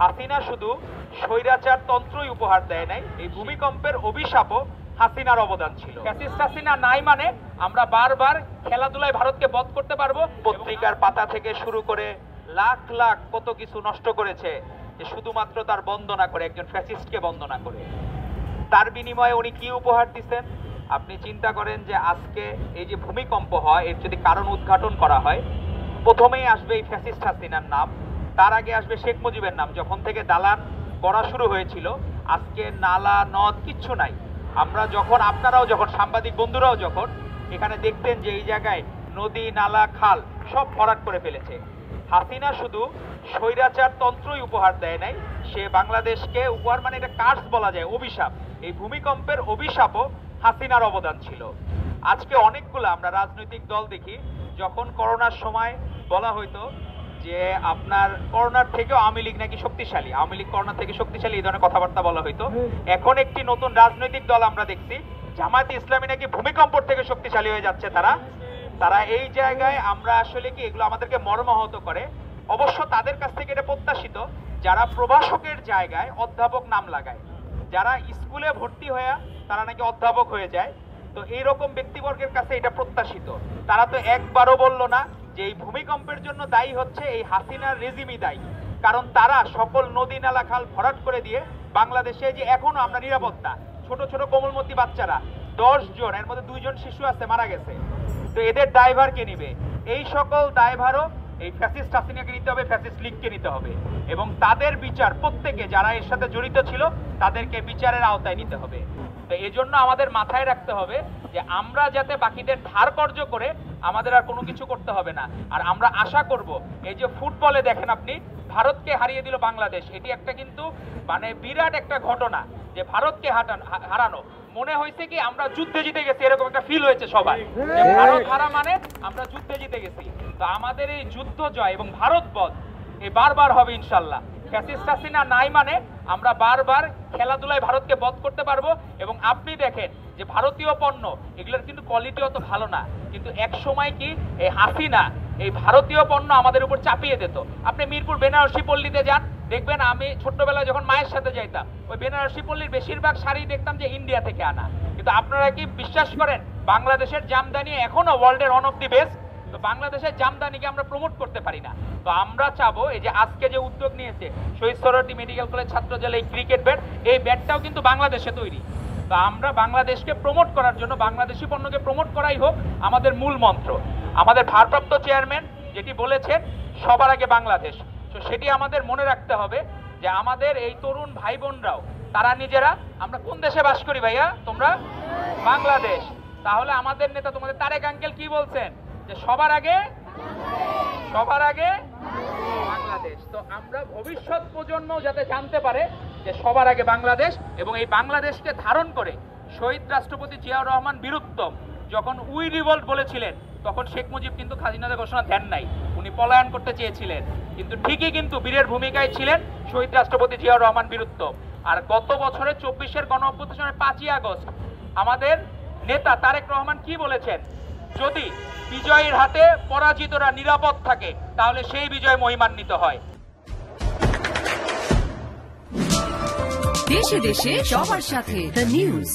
হাসিনা শুধু স্বৈরাচার তন্ত্রই উপহার দেয় নাই, এই ভূমিকম্পের অভিশাপও হাসিনার অবদান ছিল। ফ্যাসিস্ট হাসিনা নাই মানে আমরা বারবার খেলাধুলায় ভারতকে বধ করতে পারবো। পত্রিকার পাতা থেকে শুরু করে লাখ লাখ কত কিছু নষ্ট করেছে, যে শুধুমাত্র তার বন্দনা করে, একজন ফ্যাসিস্টকে বন্দনা করে। তার বিনিময়ে উনি কি উপহার দিচ্ছেন? আপনি চিন্তা করেন যে আজকে এই যে ভূমিকম্প হয়, এর যদি কারণ উদ্ঘাটন করা হয়, প্রথমেই আসবে এই ফ্যাসিস্ট হাসিনার নাম, তার আগে আসবে শেখ মুজিবের নাম। যখন থেকে দালান করা শুরু হয়েছিল, আজকে নালা নদ কিচ্ছু নাই। আমরা যখন, আপনারাও যখন, সাংবাদিক বন্ধুরাও যখন এখানে দেখতেন যে এই জায়গায় নদী নালা খাল সব ভরাট করে ফেলেছে। হাসিনা শুধু স্বৈরাচার তন্ত্রই উপহার দেয় নাই, সে বাংলাদেশকে উপহার মানে এটা কার্স বলা যায়, অভিশাপ। এই ভূমিকম্পের অভিশাপও হাসিনার অবদান ছিল। আজকে অনেকগুলো আমরা রাজনৈতিক দল দেখি, যখন করোনার সময় বলা হইতো যে আপনার করোনার থেকেও আওয়ামী লীগ নাকি শক্তিশালী, আওয়ামী লীগ করোনা থেকে শক্তিশালী, এই ধরনের কথাবার্তা বলা হইতো। এখন একটি নতুন রাজনৈতিক দল আমরা দেখছি, জামায়াতে ইসলামী নাকি ভূমিকম্প থেকে শক্তিশালী হয়ে যাচ্ছে। তারা এই জায়গায় আমরা আসলে কি, এগুলো আমাদেরকে মর্মাহত করে। অবশ্য তাদের কাছ থেকে এটা প্রত্যাশিত, যারা প্রভাষকের জায়গায় অধ্যাপক নাম লাগায়, যারা স্কুলে ভর্তি হয়ে তারা নাকি অধ্যাপক হয়ে যায়, তো এইরকম ব্যক্তিবর্গের কাছে এটা প্রত্যাশিত। তারা তো একবারও বললো না যে এই ভূমিকম্পের জন্য দায়ী হচ্ছে এই হাসিনার রেজিমই দায়ী, কারণ তারা সকল নদী নালা খাল ভরাট করে দিয়ে বাংলাদেশে যে এখনো আমরা নিরাপত্তা, ছোট ছোট কোমলমতি বাচ্চারা 10 জন, এর মধ্যে 2 জন শিশু আছে মারা গেছে, তো এদের দায়ভার কে নিবে? এই সকল দায়ভারও এই ফ্যাসিস্ট হাসিনাকে নিতে হবে, ফ্যাসিস্ট লীগকে নিতে হবে, এবং তাদের বিচার, প্রত্যেকে যারা এর সাথে জড়িত ছিল তাদেরকে বিচারের আওতায় নিতে হবে। তো এই জন্য আমাদের মাথায় রাখতে হবে যে আমরা যাতে বাকিদের ধার কর্য করে আমাদের আর কোনো কিছু করতে হবে না। আর আমরা আশা করব, এই যে ফুটবলে দেখেন আপনি ভারতকে হারিয়ে দিল বাংলাদেশ, এটি একটা কিন্তু মানে বিরাট একটা ঘটনা, যে ভারতকে হারানো মনে হয়েছে কি আমরা যুদ্ধে জিতে গেছি, এরকম একটা ফিল হয়েছে সবার, যে ভারত হারা মানে আমরা যুদ্ধে জিতে গেছি। তো আমাদের এই যুদ্ধ জয় এবং ভারত বধ এই বারবার হবে ইনশাল্লাহ। ফ্যাসিস্ট হাসিনা নাই মানে আমরা বারবার খেলাধুলায় ভারতকে বধ করতে পারবো। এবং আপনি দেখেন যে ভারতীয় পণ্য, এগুলোর কিন্তু কোয়ালিটি অত ভালো না, কিন্তু এক সময় কি এই হাসিনা এই ভারতীয় পণ্য আমাদের উপর চাপিয়ে দিত। আপনি মিরপুর বেনারসি পল্লীতে যান, দেখবেন, আমি ছোট্টবেলায় যখন মায়ের সাথে যাইতাম, ওই বেনারসি পল্লীর বেশিরভাগ শাড়ি দেখতাম যে ইন্ডিয়া থেকে আনা। কিন্তু আপনারা কি বিশ্বাস করেন বাংলাদেশের জামদানি এখনো ওয়ার্ল্ডের ওয়ান অফ দি বেস্ট? তো বাংলাদেশের জামদানিকে আমরা প্রমোট করতে পারি না। তো আমরা চাবো এই যে আজকে যে উদ্যোগ নিয়েছে শহীদ সোহরাওয়ার্দী মেডিকেল কলেজ ছাত্র জেলা, এই ক্রিকেট ব্যাট, এই ব্যাটটাও কিন্তু বাংলাদেশে তৈরি। তো আমরা বাংলাদেশকে প্রমোট করার জন্য, বাংলাদেশি পণ্যকে প্রমোট করাই হোক আমাদের মূল মন্ত্র। আমাদের ভারপ্রাপ্ত চেয়ারম্যান যেটি বলেছেন সবার আগে বাংলাদেশ, তো সেটি আমাদের মনে রাখতে হবে যে আমাদের এই তরুণ ভাই বোনরাও তারা নিজেরা, আমরা কোন দেশে বাস করি ভাইয়া? তোমরা বাংলাদেশ। তাহলে আমাদের নেতা তোমাদের তারেক আঙ্কেল কি বলছেন? যে সবার আগে বাংলাদেশ। তো আমরা ভবিষ্যৎ প্রজন্ম যাতে জানতে পারে যে সবার আগে বাংলাদেশ, এবং এই বাংলাদেশকে ধারণ করে শহীদ রাষ্ট্রপতি জিয়াউর রহমান বীরুত্তম যখন উই রিভল্ট বলেছিলেন, তখন শেখ মুজিব কিন্তু স্বাধীনতা ঘোষণা দেন নাই, উনি পলায়ন করতে চেয়েছিলেন, কিন্তু ঠিকই কিন্তু বীরের ভূমিকায় ছিলেন শহীদ রাষ্ট্রপতি জিয়াউর রহমান বীরুত্তম। আর গত বছরের 24-এর গণঅভ্যুত্থানের 5ই আগস্ট আমাদের নেতা তারেক রহমান কি বলেছেন? যদি বিজয়ের হাতে পরাজিতরা নিরাপদ থাকে, তাহলে সেই বিজয় মহিমান্বিত হয়। দেশে দেশে সবার সাথে দ্য নিউজ।